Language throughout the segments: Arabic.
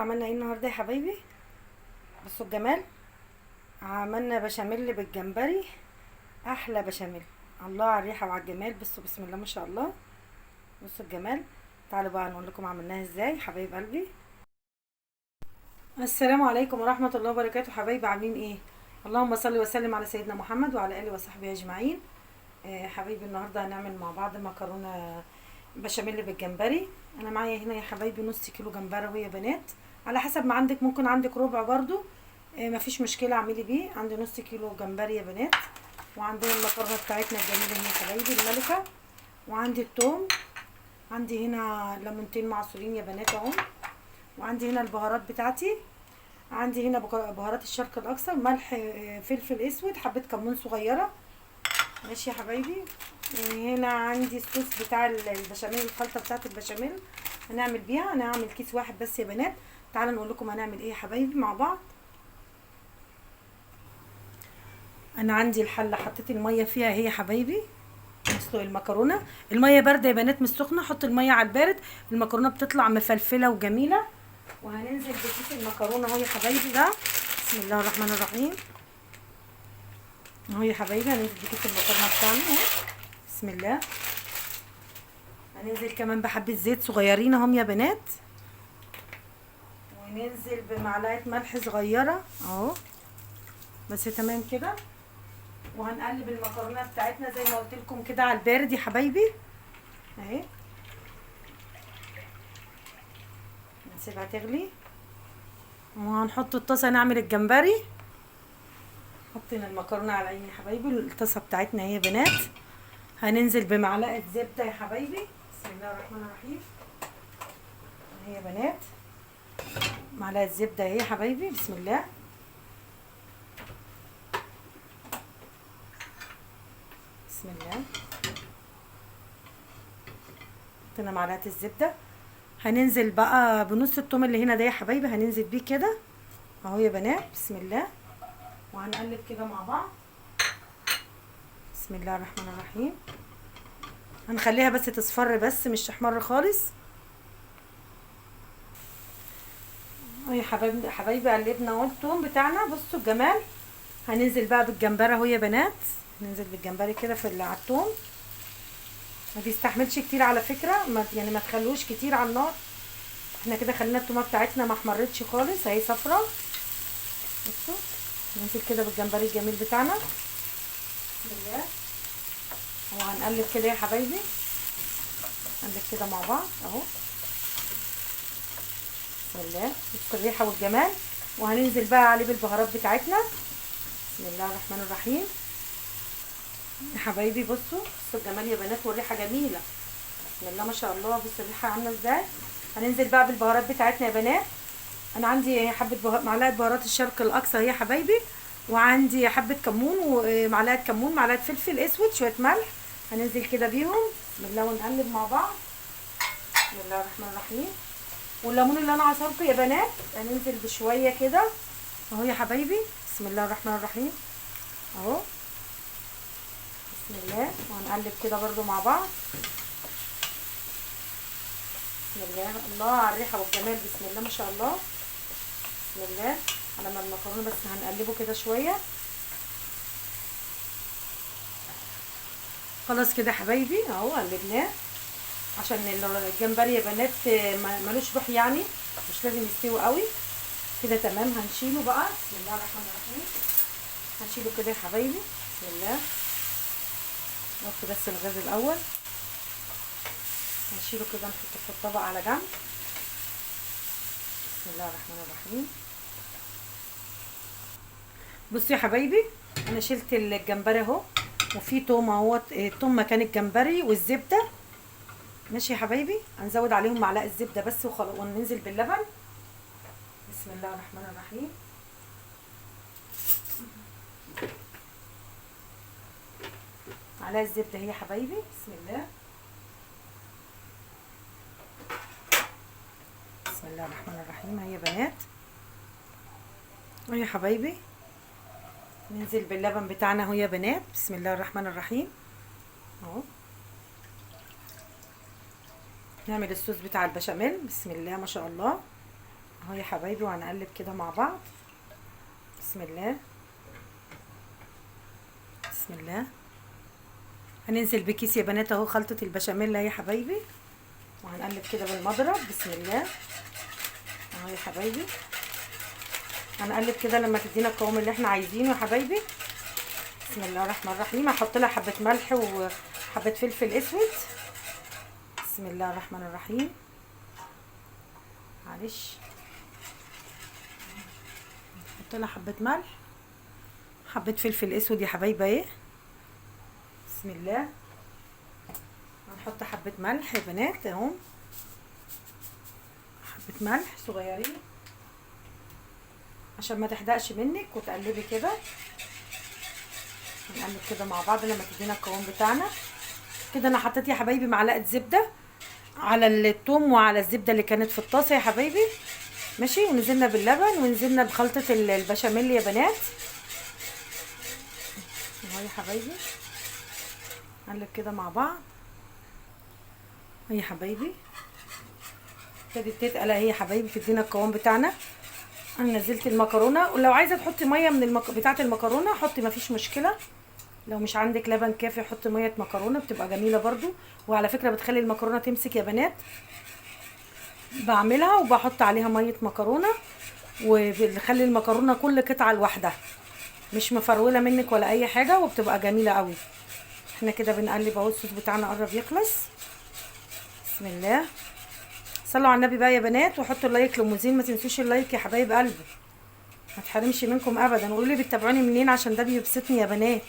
عملنا ايه النهارده يا حبايبي؟ بصوا الجمال. عملنا بشاميل بالجمبري. احلى بشاميل. الله على الريحه وعلى الجمال. بصوا بسم الله ما شاء الله. بصوا الجمال. تعالوا بقى نقول لكم عملناها ازاي حبايب قلبي. السلام عليكم ورحمه الله وبركاته. حبايبي عاملين ايه؟ اللهم صل وسلم على سيدنا محمد وعلى اله وصحبه اجمعين. حبايبي النهارده هنعمل مع بعض مكرونه بشاميل بالجمبري. انا معايا هنا يا حبايبي نص كيلو جمبري يا بنات، على حسب ما عندك، ممكن عندك ربع برضو. مفيش مشكله، اعملي بيه. عندي نص كيلو جمبري يا بنات. وعندنا المكرونه بتاعتنا الجميله هنا يا حبايبي الملكه. وعندي الثوم. عندي هنا ليمونتين معصورين يا بنات اهو. وعندي هنا البهارات بتاعتي. عندي هنا بهارات الشرق الاقصى، ملح، فلفل اسود، حبه كمون صغيره. ماشي يا حبايبي. هنا عندي الصوص بتاع البشاميل، الخلطه بتاعت البشاميل هنعمل بيها. انا هعمل كيس واحد بس يا بنات. تعالوا نقول لكم هنعمل ايه يا حبايبي مع بعض. انا عندي الحله حطيت الميه فيها اهي يا حبايبي. نسلق المكرونه. الميه بارده يا بنات مش سخنه، حط الميه على البارد. المكرونه بتطلع مفلفله وجميله. وهننزل بكيس المكرونه اهو يا حبايبي ده. بسم الله الرحمن الرحيم. اهو يا حبايبي هننزل بكيس المكرونه بتاعنا اهو. بسم الله. هننزل كمان بحبه زيت صغيرين اهم يا بنات. وننزل بمعلقه ملح صغيره اهو. بس تمام كده. وهنقلب المكرونه بتاعتنا زي ما قلت لكم كده على البارد يا حبايبي اهي. نسيبها تغلي. وهنحط الطاسه نعمل الجمبري. حطينا المكرونه على عيني يا حبايبي. الطاسه بتاعتنا اهي يا بنات. هننزل بمعلقه زبده يا حبايبي. بسم الله الرحمن الرحيم. اهي يا بنات. معلقه زبده اهي يا حبايبي. بسم الله. بسم الله. حطينا معلقه الزبده. هننزل بقى بنص التوم اللي هنا ده يا حبايبي، هننزل بيه كده اهو يا بنات. بسم الله. وهنقلب كده مع بعض. بسم الله الرحمن الرحيم. هنخليها بس تصفر، بس مش تحمر خالص اهو يا حبايبي قلبنا اهو التوم بتاعنا. بصوا الجمال. هننزل بقى بالجمبري اهو يا بنات. ننزل بالجمبري كده على التوم. ما بيستحملش كتير على فكره، يعني ما تخلوش كتير على النار. احنا كده خلينا التومه بتاعتنا ما احمرتش خالص اهي صفرة. بصوا. ننزل كده بالجمبري الجميل بتاعنا. بسم الله. وهنقلب كده يا حبايبي. نقلب كده مع بعض اهو. بسم الله. بصوا الريحه والجمال. وهننزل بقى عليه بالبهارات بتاعتنا. بسم الله الرحمن الرحيم. يا حبايبي بصوا الجمال يا بنات، والريحه جميله. بسم الله ما شاء الله. بصوا الريحه عامله ازاي. هننزل بقى بالبهارات بتاعتنا يا بنات. انا عندي حبه معلقه بهارات الشرق الاقصى اهي يا حبايبي. وعندي حبه كمون ومعلقه كمون، معلقه فلفل اسود، شويه ملح. هننزل كده بيهم. بسم الله ونقلب مع بعض. بسم الله الرحمن الرحيم. والليمون اللي انا عصرته يا بنات هننزل بشويه كده اهو يا حبايبي. بسم الله الرحمن الرحيم اهو. بسم الله. وهنقلب كده برضو مع بعض. بسم الله. الله على الريحه والجمال. بسم الله ما شاء الله. بسم الله. على ما المكرونه بس هنقلبه كده شويه. خلاص كده يا حبايبي اهو قلبناه. عشان الجمبري يا بنات ملوش روح، يعني مش لازم يستوي قوي كده. تمام. هنشيله بقى. بسم الله الرحمن الرحيم. هنشيله كده يا حبايبي. بسم الله. نحط بس الغاز الاول. هنشيله كده نحطه في الطبق على جنب. بسم الله الرحمن الرحيم. بصوا يا حبايبي. انا شلت الجمبري اهو. وفي توم اهوت، التوم مكان الجمبري والزبده. ماشي يا حبايبي. هنزود عليهم معلقه زبده بس وخلاص، وننزل باللبن. بسم الله الرحمن الرحيم. معلقه الزبده اهي يا حبايبي. بسم الله. بسم الله الرحمن الرحيم. اهي يا بنات اهو يا حبايبي. ننزل باللبن بتاعنا اهو يا بنات. بسم الله الرحمن الرحيم اهو. نعمل الصوص بتاع البشاميل. بسم الله ما شاء الله. اهو يا حبايبي، وهنقلب كده مع بعض. بسم الله بسم الله. هننزل بكيس يا بنات اهو خلطة البشاميل يا حبايبي، وهنقلب كده بالمضرب. بسم الله اهو يا حبايبي، هنقلب كده لما تدينا القوام اللي احنا عايزينه يا حبايبي. بسم الله الرحمن الرحيم. هحط لها حبة ملح وحبة فلفل اسود. بسم الله الرحمن الرحيم. معلش، حط لها حبة ملح، حبة فلفل اسود يا حبايبي اهي. بسم الله. هنحط حبة ملح يا بنات اهو، حبة ملح صغيرين عشان ما تحدقش منك، وتقلبي كده. هنقلب كده مع بعض لما تدينا القوام بتاعنا كده. انا حطيت يا حبايبي معلقة زبدة على الثوم وعلى الزبدة اللي كانت في الطاسة يا حبايبي، ماشي. ونزلنا باللبن ونزلنا بخلطة البشاميل يا بنات اهو يا حبايبي. نقلب كده مع بعض اهي يا حبايبي. ابتدت تتقل اهي يا حبايبي، تدينا القوام بتاعنا. انا نزلت المكرونه، ولو عايزه تحطي ميه من بتاعه المكرونه حطي، مفيش مشكله. لو مش عندك لبن كافي حطي ميه مكرونه، بتبقى جميله برضو. وعلى فكره بتخلي المكرونه تمسك يا بنات. بعملها وبحط عليها ميه مكرونه، وبنخلي المكرونه كل قطعه لوحدها، مش مفروله منك ولا اي حاجه، وبتبقى جميله قوي. احنا كده بنقلب اهو، الصوص بتاعنا قرب يخلص. بسم الله. صلوا على النبي بقى يا بنات، وحطوا اللايك لموزين، ما تنسوش اللايك يا حبايب قلبي، ما تحرمش منكم ابدا. وقولوا لي بتتابعوني منين عشان ده بيبسطني يا بنات.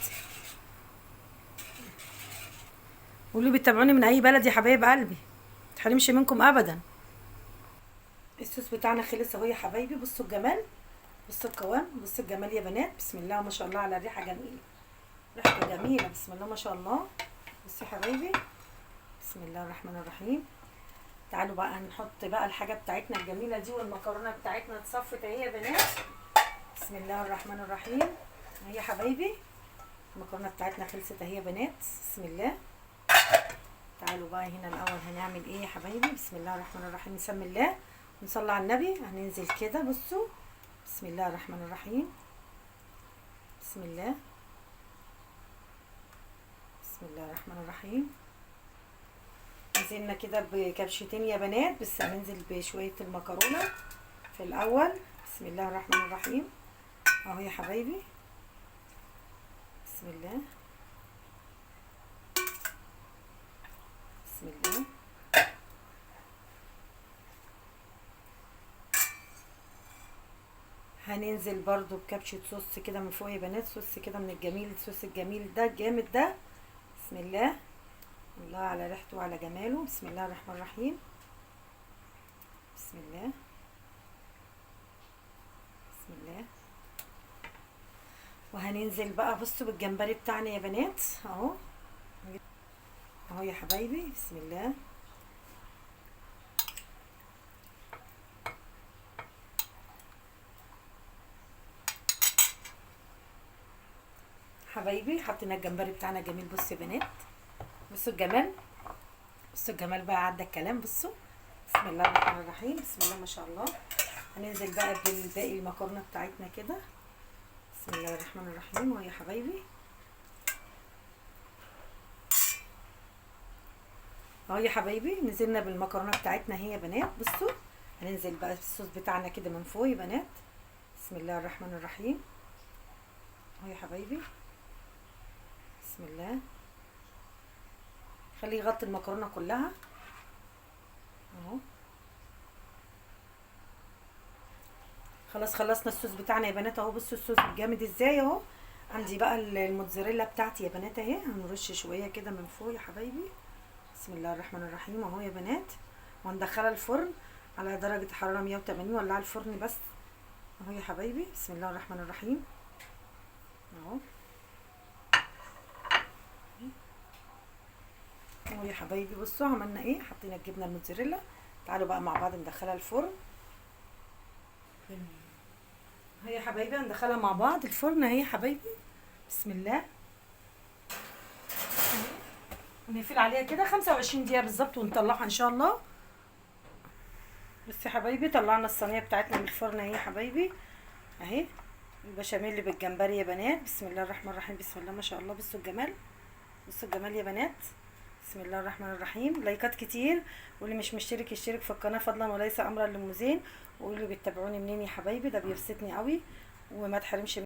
قولوا لي بتتابعوني من اي بلد يا حبايب قلبي، ما تحرمش منكم ابدا. الصوص بتاعنا خلص اهو يا حبايبي. بصوا الجمال، بصوا القوام، بصوا الجمال يا بنات. بسم الله ما شاء الله على الريحه، جميله، ريحته جميله. بسم الله ما شاء الله. بصوا يا حبايبي، بسم الله الرحمن الرحيم. تعالوا بقى نحط بقى الحاجه بتاعتنا الجميله دي، والمكرونه بتاعتنا اتصفت اهي يا بنات. بسم الله الرحمن الرحيم اهي يا حبايبي. المكرونه بتاعتنا خلصت اهي يا بنات. بسم الله. تعالوا بقى هنا الاول هنعمل ايه يا حبايبي. بسم الله الرحمن الرحيم. نسمي الله ونصلي على النبي. هننزل كده، بصوا. بسم الله الرحمن الرحيم. بسم الله. بسم الله الرحمن الرحيم. نزلنا كده بكبشتين يا بنات، بس هننزل بشويه المكرونه في الاول. بسم الله الرحمن الرحيم اهو يا حبايبي. بسم الله. بسم الله. هننزل برضو بكبشة صوص كده من فوق يا بنات، صوص كده من الجميل، الصوص الجميل ده الجامد ده. بسم الله. الله على ريحته وعلى جماله. بسم الله الرحمن الرحيم. بسم الله. بسم الله. وهننزل بقى بصوا بالجمبري بتاعنا يا بنات اهو، اهو يا حبايبي. بسم الله. حبايبي حطينا الجمبري بتاعنا جميل. بصوا يا بنات، بصوا الجمال، بصوا الجمال بقى، عدى الكلام. بصوا. بسم الله الرحمن الرحيم. بسم الله ما شاء الله. هننزل بقى بالباقي المكرونه بتاعتنا كده. بسم الله الرحمن الرحيم اهو يا حبايبي. اهو يا حبايبي، نزلنا بالمكرونه بتاعتنا اهي يا بنات. بصوا. هننزل بقى بالصوص بتاعنا كده من فوق يا بنات. بسم الله الرحمن الرحيم اهو يا حبايبي. بسم الله. خليه يغطي المكرونه كلها اهو. خلاص خلصنا الصوص بتاعنا يا بنات اهو. بصوا الصوص جامد ازاي اهو. عندي بقى الموتزاريلا بتاعتي يا بنات اهي، هنرش شويه كده من فوق يا حبايبي. بسم الله الرحمن الرحيم اهو يا بنات. وهندخلها الفرن على درجه حراره 180. ولع الفرن بس اهو يا حبايبي. بسم الله الرحمن الرحيم اهو. اهو يا حبايبي. بصوا عملنا ايه، حطينا الجبنه الموتزاريلا. تعالوا بقى مع بعض ندخلها الفرن اهي يا حبايبي. هندخلها مع بعض الفرن اهي يا حبايبي. بسم الله. ونقفل عليها كده 25 دقيقه بالظبط ونطلعها ان شاء الله. بس يا حبايبي طلعنا الصينيه بتاعتنا من الفرن اهي يا حبايبي اهي. البشاميل اللي بالجمبري يا بنات، بسم الله الرحمن الرحيم، بسم الله ما شاء الله. بصوا الجمال، بصوا الجمال يا بنات، بسم الله الرحمن الرحيم. لايكات كتير، واللي مش مشترك يشترك في القناه فضلا وليس امرا للمذيع. واللي بتتابعوني منين يا حبايبي ده بيبسطني قوي، وما تحرمش